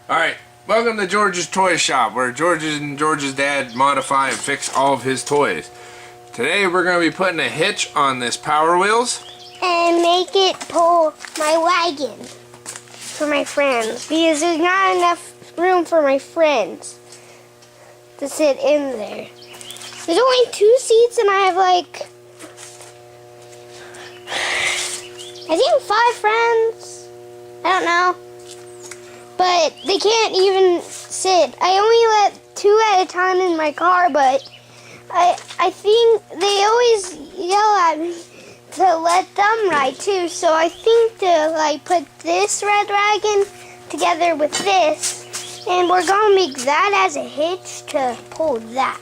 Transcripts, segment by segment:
Alright, welcome to George's Toy Shop, where George's dad modify and fix all of his toys. Today we're going to be putting a hitch on this Power Wheels. And make it pull my wagon for my friends, because there's not enough room for my friends to sit in there. There's only 2 seats and I have like, I think 5 friends. I don't know. But they can't even sit. I only let 2 at a time in my car, but I think they always yell at me to let them ride too. So I think to like put this red wagon together with this, and we're gonna make that as a hitch to pull that,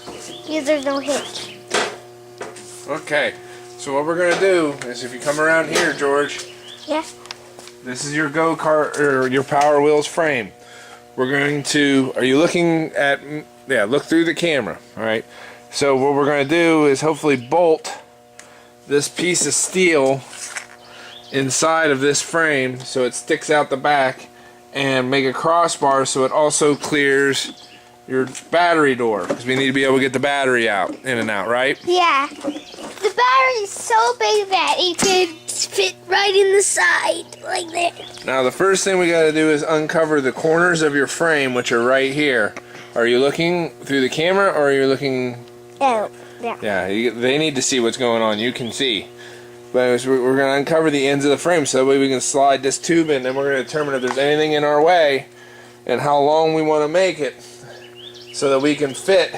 because there's no hitch. Okay, so what we're gonna do is, if you come around here, George. Yeah. This is your go-kart, or your Power Wheels frame. We're going to, are you looking at, yeah, look through the camera, alright? So what we're going to do is hopefully bolt this piece of steel inside of this frame so it sticks out the back, and make a crossbar so it also clears your battery door, because we need to be able to get the battery out, in and out, right? Yeah. The battery's so big that it could fit right in the side, like that. Now the first thing we got to do is uncover the corners of your frame, which are right here. Are you looking through the camera, or are you looking? Oh, yeah. Yeah, they need to see what's going on. You can see. But we're going to uncover the ends of the frame so that way we can slide this tube in, and we're going to determine if there's anything in our way and how long we want to make it, so that we can fit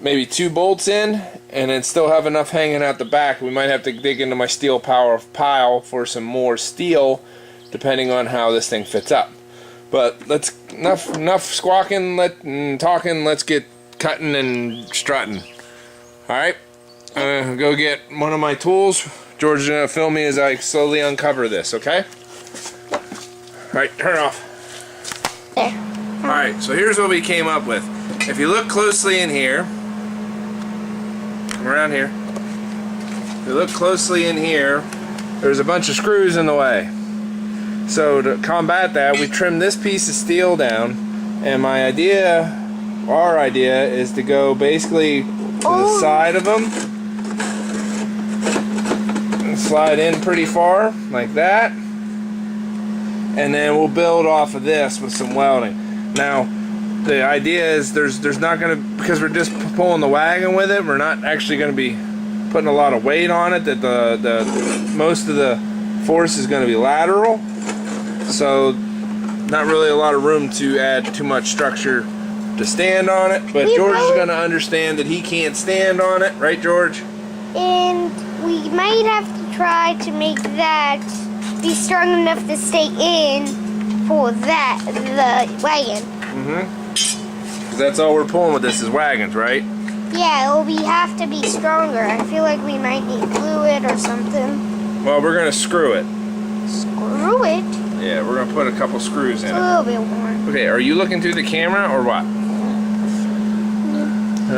maybe 2 bolts in and then still have enough hanging out the back. We might have to dig into my steel pile for some more steel, depending on how this thing fits up. But let's, enough squawking and talking, let's get cutting and strutting. Alright, I'm gonna go get one of my tools. George is gonna film me as I slowly uncover this, okay? Alright, turn it off. There. Alright, so here's what we came up with. If you look closely in here, come around here. If you look closely in here, there's a bunch of screws in the way. So to combat that, we trimmed this piece of steel down, and my idea, our idea, is to go basically to the side of them and slide in pretty far, like that. And then we'll build off of this with some welding. Now, the idea is there's not going to, because we're just pulling the wagon with it, we're not actually going to be putting a lot of weight on it, that the most of the force is going to be lateral, so not really a lot of room to add too much structure to stand on it. But George is going to understand that he can't stand on it, right, George? And we might have to try to make that be strong enough to stay in for that, the wagon. Because that's all we're pulling with this is wagons, right? Yeah, we have to be stronger. I feel like we might need fluid or something. Well, we're going to screw it. Screw it? Yeah, we're going to put a couple screws in it. A little bit more. Okay, are you looking through the camera or what?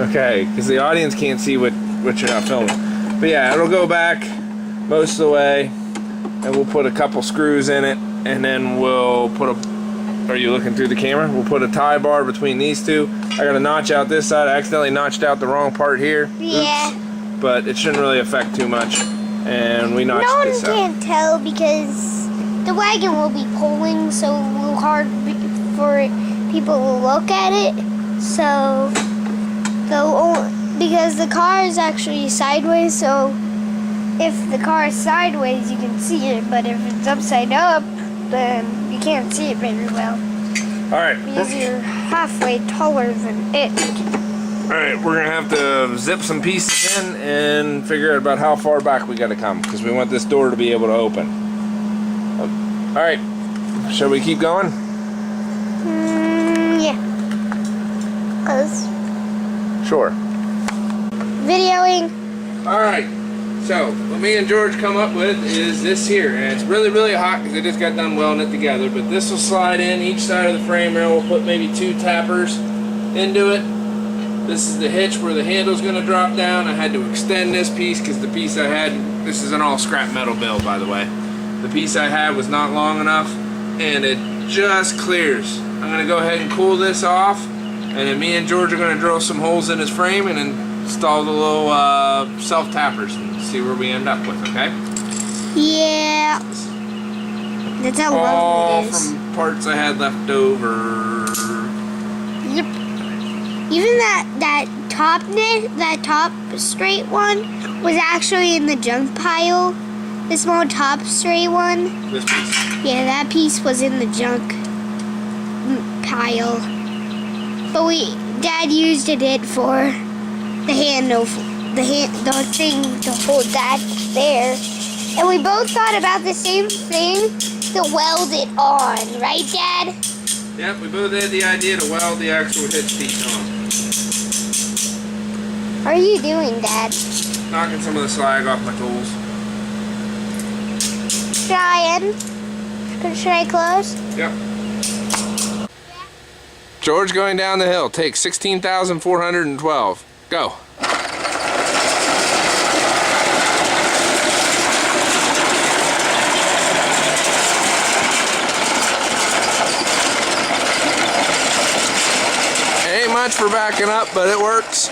Okay, because the audience can't see what you're not filming. But yeah, it'll go back most of the way, and we'll put a couple screws in it, and then we'll put a... Are you looking through the camera? We'll put a tie bar between these two. I got a notch out this side. I accidentally notched out the wrong part here. Yeah. Oops. But it shouldn't really affect too much. And we notched this out. No one can tell because the wagon will be pulling, so it will be hard for people to look at it. So, because the car is actually sideways, so if the car is sideways, you can see it. But if it's upside up, then you can't see it very well. Alright. Because you're halfway taller than it. Alright, we're going to have to zip some pieces in and figure out about how far back we got to come, because we want this door to be able to open. Alright, shall we keep going? Yeah. Sure. Videoing. Alright, so what me and George come up with is this here, and it's really, really hot because I just got done welding it together, but this will slide in each side of the frame rail. We'll put maybe 2 tappers into it. This is the hitch where the handle's going to drop down. I had to extend this piece because the piece I had, this is an all scrap metal build, by the way. The piece I had was not long enough, and it just clears. I'm gonna go ahead and cool this off, and then me and George are gonna drill some holes in his frame and install the little self-tappers and see where we end up with, okay? Yeah. That's how All lovely it is. from parts I had left over. Yep. Even that top straight one was actually in the junk pile. The small top straight one. This piece. Yeah, that piece was in the junk pile. But Dad used it for the handle, the thing to hold that there. And we both thought about the same thing to weld it on, right, Dad? Yep, we both had the idea to weld the actual hitch piece on. What are you doing, Dad? Knocking some of the slag off my tools. Should I close? Yep. George going down the hill. Take 16,412. Go. Ain't much for backing up, but it works.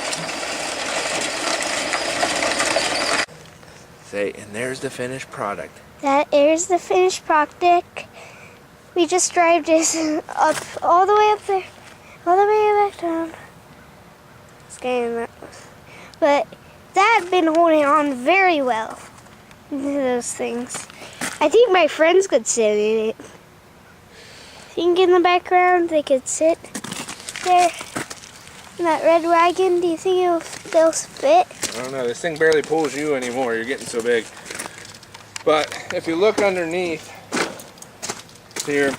Say, and there's the finished product. That is the finished product. We just drive this up all the way up there, all the way back down. Scanning that. But that's been holding on very well to those things. I think my friends could sit in it. Think in the background they could sit there in that red wagon. Do you think they'll fit? I don't know. This thing barely pulls you anymore. You're getting so big. But if you look underneath here,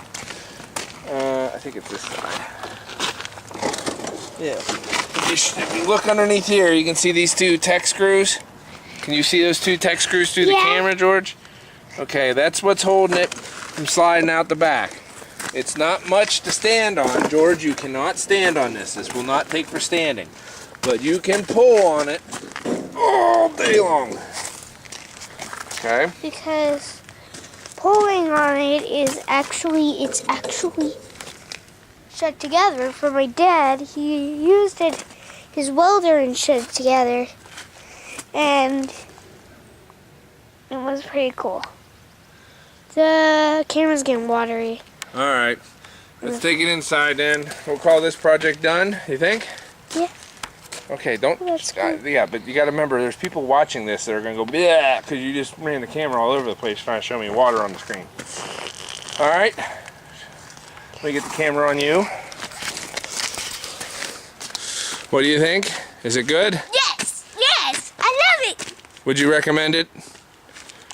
I think it's this side. Yeah. If you look underneath here, you can see these two tech screws. Can you see those two tech screws through the camera, George? Okay, that's what's holding it from sliding out the back. It's not much to stand on, George. You cannot stand on this. This will not take for standing. But you can pull on it all day long. Okay. Because pulling on it is actually shut together. For my dad, he used his welder and shut it together, and it was pretty cool. The camera's getting watery. All right. Let's take it inside then. We'll call this project done. You think? Yeah. Okay, don't. That's good. Yeah, but you got to remember, there's people watching this that are gonna go, yeah, because you just ran the camera all over the place trying to show me water on the screen. All right. Let me get the camera on you. What do you think? Is it good? Yes, yes, I love it. Would you recommend it?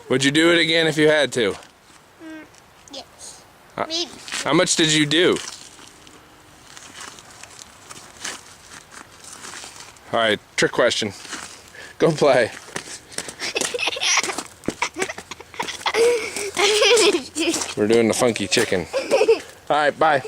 Would you do it again if you had to? Yes. Maybe. How much did you do? All right, trick question. Go play. We're doing the funky chicken. All right, bye.